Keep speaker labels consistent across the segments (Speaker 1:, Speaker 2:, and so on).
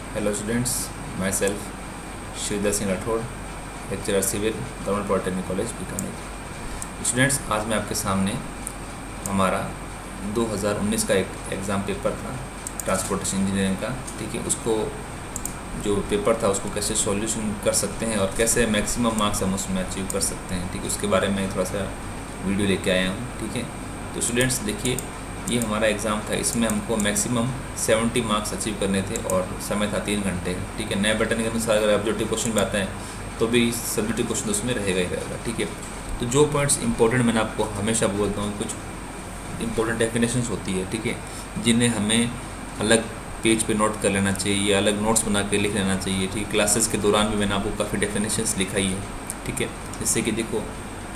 Speaker 1: Hello students, myself Shivdar Singh Rathore, lecturer civil, government polytechnic college Bikaner. Students, आज मैं आपके सामने हमारा 2019 का एक एग्ज़ाम पेपर था ट्रांसपोर्टेशन इंजीनियरिंग का। ठीक है, उसको जो पेपर था उसको कैसे सॉल्यूशन कर सकते हैं और कैसे मैक्सिमम मार्क्स हम उसमें अचीव कर सकते हैं। ठीक है, उसके बारे में थोड़ा सा वीडियो लेके आया हूँ। ठीक है, तो स्टूडेंट्स देखिए, ये हमारा एग्ज़ाम था, इसमें हमको मैक्सिमम 70 मार्क्स अचीव करने थे और समय था 3 घंटे का। ठीक है, नए पैटर्न के अनुसार अगर ऑब्जेक्टिव क्वेश्चन भी आता है तो भी सब्जेक्टिव क्वेश्चन उसमें रहेगा ही रहेगा। ठीक है, तो जो पॉइंट्स इंपॉर्टेंट मैंने आपको हमेशा बोलता हूँ, कुछ इंपॉर्टेंट डेफिनेशंस होती है, ठीक है, जिन्हें हमें अलग पेज पे नोट कर लेना चाहिए, अलग नोट्स बना के लिख लेना चाहिए। ठीक है, क्लासेस के दौरान भी मैंने आपको काफ़ी डेफिनेशंस लिखाई है। ठीक है, जैसे कि देखो,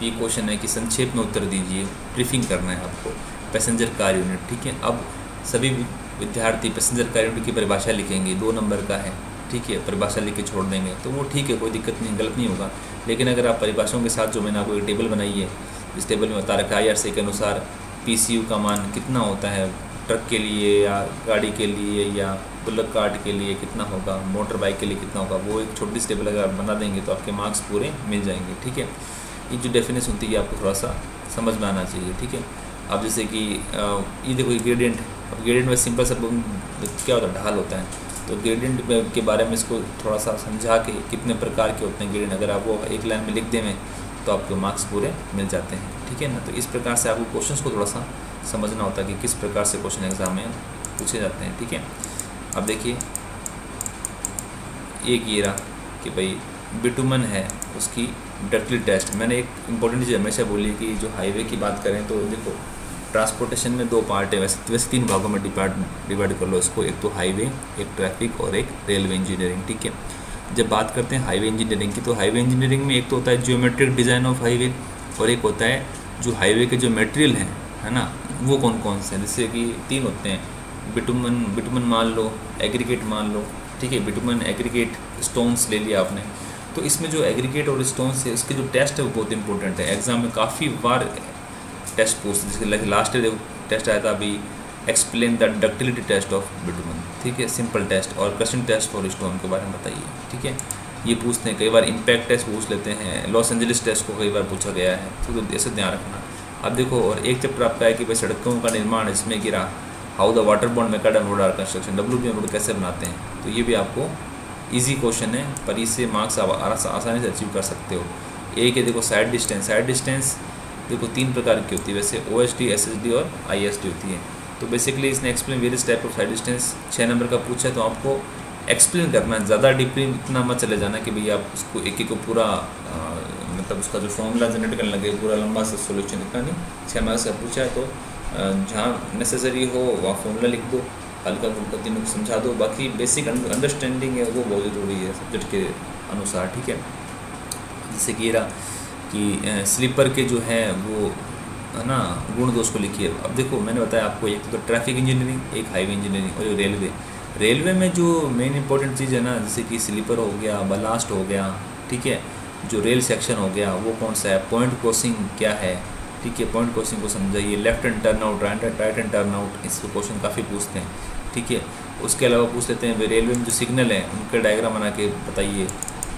Speaker 1: ये क्वेश्चन है कि संक्षेप में उत्तर दीजिए, ब्रीफिंग करना है आपको। पैसेंजर कार यूनिट, ठीक है, अब सभी विद्यार्थी पैसेंजर कार यूनिट की परिभाषा लिखेंगे, 2 नंबर का है। ठीक है, परिभाषा लिख के छोड़ देंगे तो वो ठीक है, कोई दिक्कत नहीं, गलत नहीं होगा। लेकिन अगर आप परिभाषाओं के साथ, जो मैंने आपको एक टेबल बनाई है, इस टेबल में बता रखा है IRC के अनुसार PCU का मान कितना होता है, ट्रक के लिए या गाड़ी के लिए या बुलक कार्ट के लिए कितना होगा, मोटर बाइक के लिए कितना होगा, वो एक छोटी सी टेबल अगर आप बना देंगे तो आपके मार्क्स पूरे मिल जाएंगे। ठीक है, ये जो डेफिनेशन होती है आपको थोड़ा सा समझ में आना चाहिए। ठीक है, अब जैसे कि ये देखो, ग्रेडियंट। अब ग्रेडियंट में सिंपल सा क्या होता है, ढाल होता है। तो ग्रेडियंट के बारे में इसको थोड़ा सा समझा के कितने प्रकार के होते हैं ग्रेडियंट, अगर आप वो एक लाइन में लिख दें तो आपके मार्क्स पूरे मिल जाते हैं। ठीक है ना, तो इस प्रकार से आपको क्वेश्चंस को थोड़ा सा समझना होता है कि किस प्रकार से क्वेश्चन एग्जाम में पूछे जाते हैं। ठीक है, अब देखिए, एक ये रहा कि भाई बिटुमन है, उसकी डक्टली टेस्ट। मैंने एक इंपॉर्टेंट चीज़ हमेशा बोली कि जो हाईवे की बात करें तो देखो, ट्रांसपोर्टेशन में 2 पार्ट है, वैसे 3 भागों में डिवाइड कर लो इसको। एक तो हाईवे, एक ट्रैफिक और एक रेलवे इंजीनियरिंग। ठीक है, जब बात करते हैं हाईवे इंजीनियरिंग की, तो हाईवे इंजीनियरिंग में एक तो होता है जियोमेट्रिक डिज़ाइन ऑफ हाईवे, और एक होता है जो हाईवे के जो मटेरियल हैं, है ना, वो कौन कौन से हैं। जैसे कि 3 होते हैं, बिटुमन मान लो, एग्रीगेट मान लो। ठीक है, बिटुमन, एग्रीगेट, स्टोन्स ले लिया आपने। तो इसमें जो एग्रीगेट और स्टोन्स है, उसके जो टेस्ट है वो बहुत इंपॉर्टेंट है। एग्जाम में काफ़ी बार टेस्ट पूछते हैं, जैसे लास्ट टेस्ट आया था अभी, explain the ductility test of bitumen. ठीक है, सिंपल टेस्ट, और क्रशिंग टेस्ट फॉर स्टोन के बारे में बताइए। ठीक है, ये पूछते हैं, कई बार इम्पैक्ट टेस्ट पूछ लेते हैं, लॉस एंजलिस टेस्ट को कई बार पूछा गया है, तो ऐसे ध्यान रखना। अब देखो, और एक चैप्टर आपका है कि भाई सड़कों का निर्माण, इसमें गिरा how the water bound macadam road are construction, WBM road कैसे बनाते हैं, तो ये भी आपको इजी क्वेश्चन है, पर इससे मार्क्स आप आसानी से अचीव कर सकते हो। एक है देखो, साइड डिस्टेंस। साइड डिस्टेंस देखो 3 प्रकार की होती है वैसे, OSD, SSD और ISD होती है। तो बेसिकली इसने explain various type of side distance 6 number का पूछा है, तो आपको एक्सप्लेन करना है, ज़्यादा डीपली इतना मत चले जाना कि भैया आप उसको एक को पूरा मतलब उसका जो फॉर्मूला जनरेट करने लगे, पूरा लंबा सा सोल्यूशन इतना नहीं। 6 मार्क्स का पूछा है तो जहाँ नेसेसरी हो वहाँ फॉर्मूला लिख दो, हल्का फुल्का तीनों को समझा दो, बाकी बेसिक अंडरस्टैंडिंग है वो बहुत ज़रूरी है सब्जेक्ट के अनुसार। ठीक है, जैसे कि ये रहा कि स्लीपर के जो है वो, है ना, गुण दोष को लिखिए। अब देखो, मैंने बताया आपको, एक तो ट्रैफिक इंजीनियरिंग, एक हाईवे इंजीनियरिंग और रेलवे। रेलवे में जो मेन इंपॉर्टेंट चीज़ है ना, जैसे कि स्लीपर हो गया, बलास्ट हो गया, ठीक है, जो रेल सेक्शन हो गया वो कौन सा है, पॉइंट क्रॉसिंग क्या है। ठीक है, पॉइंट क्रॉसिंग को समझाइए, left hand turn out, right hand turn out, इसको क्वेश्चन काफ़ी पूछते हैं। ठीक है, उसके अलावा पूछ लेते हैं रेलवे में जो सिग्नल है उनके डायग्राम बना के बताइए।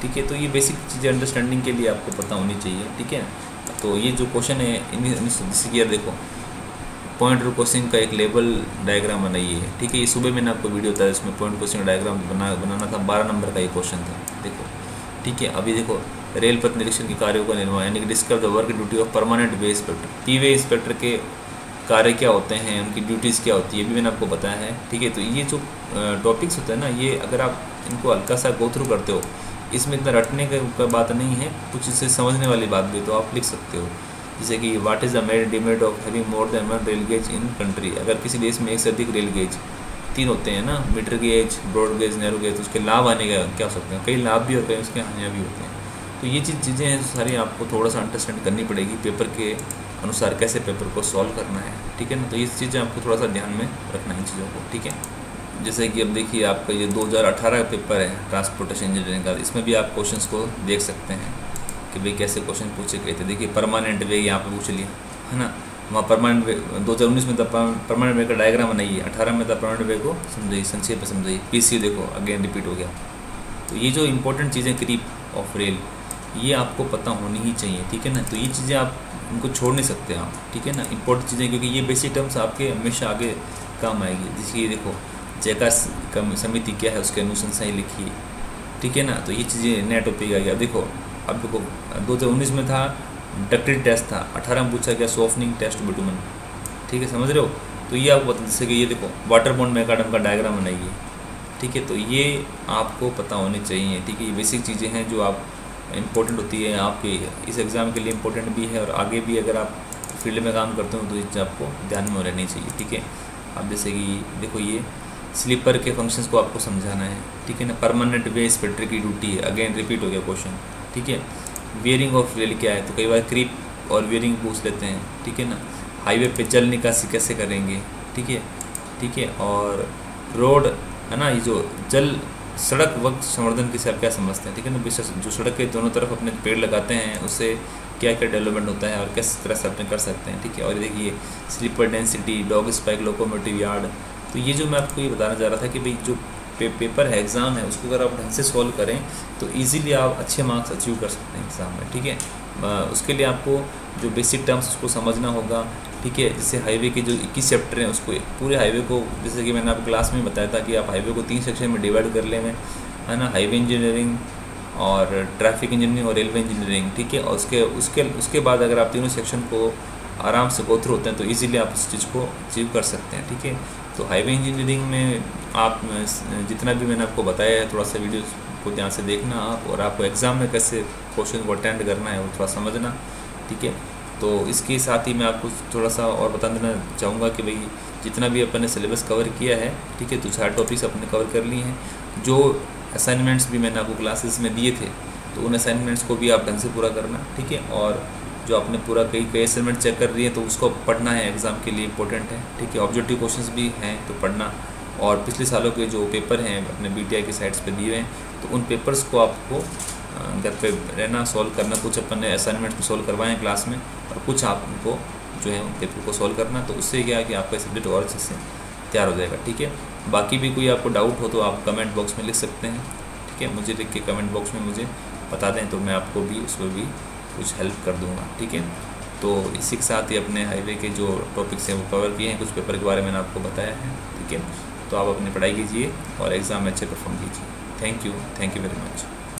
Speaker 1: ठीक है, तो ये बेसिक चीज़ें अंडरस्टैंडिंग के लिए आपको पता होनी चाहिए। ठीक है, तो ये जो क्वेश्चन है इन्हीं देखो, पॉइंट क्रॉसिंग का एक लेबल डायग्राम बनाइए। ठीक है, ये सुबह मैंने आपको वीडियो था, इसमें पॉइंट क्रॉसिंग डायग्राम बनाना था, 12 नंबर का ये क्वेश्चन था। देखो, ठीक है, अभी देखो, रेल पथ निरीक्षण के कार्यों का निर्माण, यानी कि discover the work duty of permanent way inspector. PV inspector के कार्य क्या होते हैं, उनकी ड्यूटीज़ क्या होती है, ये भी मैंने आपको बताया है। ठीक है, तो ये जो टॉपिक्स होते हैं ना, ये अगर आप इनको हल्का सा गो थ्रू करते हो, इसमें इतना रटने का बात नहीं है, कुछ इसे समझने वाली बात भी तो आप लिख सकते हो। जैसे कि what is the merit demerit of having more than 1 rail gauge in country. अगर किसी देश में एक से अधिक रेल गेज, 3 होते हैं ना, metre gauge, broad gauge, narrow gauge, तो उसके लाभ आने का क्या हो सकते हैं, कई लाभ भी होते हैं, उसके हानियाँ भी होते हैं। तो ये चीज़ें हैं सारी आपको थोड़ा सा अंडरस्टैंड करनी पड़ेगी, पेपर के अनुसार कैसे पेपर को सॉल्व करना है। ठीक है ना, तो ये चीज़ें आपको थोड़ा सा ध्यान में रखना है इन चीज़ों को। ठीक है, जैसे कि अब देखिए, आपका ये 2018 का पेपर है ट्रांसपोर्टेशन इंजीनियरिंग का, इसमें भी आप क्वेश्चंस को देख सकते हैं कि भाई कैसे क्वेश्चन पूछे गए थे। देखिए, परमानेंट वे यहाँ पे पूछ लिया, है ना, वहाँ परमानेंट वे 2019 में था परमानेंट वे का डायग्राम बनाइए, 18 में था परमानेंट वे को समझाइए, संक्षेप में समझाइए। पीसीयू देखो अगेन रिपीट हो गया। तो ये जो इंपॉर्टेंट चीज़ें क्रीप ऑफ रेल ये आपको पता होनी ही चाहिए, ठीक है ना। तो ये चीज़ें आप इनको छोड़ नहीं सकते आप, ठीक है ना, इंपॉर्टेंट चीज़ें, क्योंकि ये बेसिक टर्म्स आपके हमेशा आगे काम आएगी। जैसे ये देखो जयका समिति क्या है, उसके अनुशंसाएँ लिखिए, ठीक है ना। तो ये चीज़ें नया टॉपिक आ गया। देखो अब देखो 2019 में था डक्टिलिटी टेस्ट था, 18 में पूछा गया सॉफ्टनिंग टेस्ट बिटुमन, ठीक है, समझ रहे हो। तो ये आपको बता, जैसे कि ये देखो वाटरबोर्न मैकाडम का डायग्राम बनाइए, ठीक है। तो ये आपको पता होने चाहिए, ठीक है। ये बेसिक चीज़ें हैं जो आप इम्पोर्टेंट होती है आपके इस एग्ज़ाम के लिए, इम्पोर्टेंट भी है और आगे भी अगर आप फील्ड में काम करते हो तो ये चीज़ आपको ध्यान में रहनी चाहिए, ठीक है। अब जैसे कि देखो ये स्लीपर के फंक्शंस को आपको समझाना है, ठीक है ना। परमानेंट वे स्पेक्टर की ड्यूटी है, अगेन रिपीट हो गया क्वेश्चन, ठीक है। वियरिंग ऑफ रेल क्या है, तो कई बार क्रीप और वियरिंग पूछ लेते हैं, ठीक है ना। हाईवे पे जल निकासी कैसे करेंगे, ठीक है, ठीक है। और रोड है ना, ये जो जल सड़क वक्त संवर्धन की से आप क्या समझते हैं, ठीक है ना। विशेष जो सड़क के दोनों तरफ अपने पेड़ लगाते हैं उससे क्या क्या डेवलपमेंट होता है और किस तरह से अपने कर सकते हैं, ठीक है। और देखिए sleeper density, dog spike, locomotive yard. तो ये जो मैं आपको ये बताना चाह रहा था कि भाई जो पेपर है, एग्ज़ाम है, उसको अगर आप ढंग से सॉल्व करें तो इजीली आप अच्छे मार्क्स अचीव कर सकते हैं एग्ज़ाम में, ठीक है। उसके लिए आपको जो बेसिक टर्म्स उसको समझना होगा, ठीक है। जैसे हाईवे के जो 21 चैप्टर हैं उसको पूरे हाईवे को, जैसे कि मैंने आपको क्लास में बताया था कि आप हाईवे को 3 सेक्शन में डिवाइड कर लें, है ना। हाईवे इंजीनियरिंग और ट्रैफिक इंजीनियरिंग और रेलवे इंजीनियरिंग, ठीक है। और उसके बाद अगर आप तीनों सेक्शन को आराम से गो थ्रू होते हैं तो इजीली आप उस चीज़ को अचीव कर सकते हैं, ठीक है। तो हाईवे इंजीनियरिंग में आप जितना भी मैंने आपको बताया है थोड़ा सा वीडियो को ध्यान से देखना आप, और आपको एग्ज़ाम में कैसे क्वेश्चन को अटेंड करना है वो थोड़ा समझना, ठीक है। तो इसके साथ ही मैं आपको थोड़ा सा और बता देना चाहूँगा कि भाई जितना भी अपन ने सिलेबस कवर किया है, ठीक है, तो 4 टॉपिक्स अपने कवर कर लिए हैं। जो असाइनमेंट्स भी मैंने आपको क्लासेस में दिए थे तो उन असाइनमेंट्स को भी आप ढंग से पूरा करना, ठीक है। और जो आपने पूरा कई असाइनमेंट चेक कर रही है तो उसको पढ़ना है, एग्ज़ाम के लिए इंपॉर्टेंट है, ठीक है। ऑब्जेक्टिव क्वेश्चंस भी हैं तो पढ़ना, और पिछले सालों के जो पेपर हैं अपने BTI की साइट्स पे दिए हैं तो उन पेपर्स को आपको घर पे रहना, सॉल्व करना। कुछ अपन ने असाइनमेंट भी सॉल्व करवाएं क्लास में और कुछ आपको जो है उन पेपर को सॉल्व करना। तो उससे क्या है कि आपका सब्जेक्ट और अच्छे से तैयार हो जाएगा, ठीक है। बाकी भी कोई आपको डाउट हो तो आप कमेंट बॉक्स में लिख सकते हैं, ठीक है। मुझे लिख के कमेंट बॉक्स में मुझे बता दें तो मैं आपको भी उसमें भी कुछ हेल्प कर दूंगा, ठीक है। तो इसी के साथ ही अपने हाईवे के जो टॉपिक्स हैं वो कवर किए हैं, कुछ पेपर के बारे में मैंने आपको बताया है, ठीक है। तो आप अपनी पढ़ाई कीजिए और एग्ज़ाम में अच्छे परफॉर्म कीजिए। Thank you very much.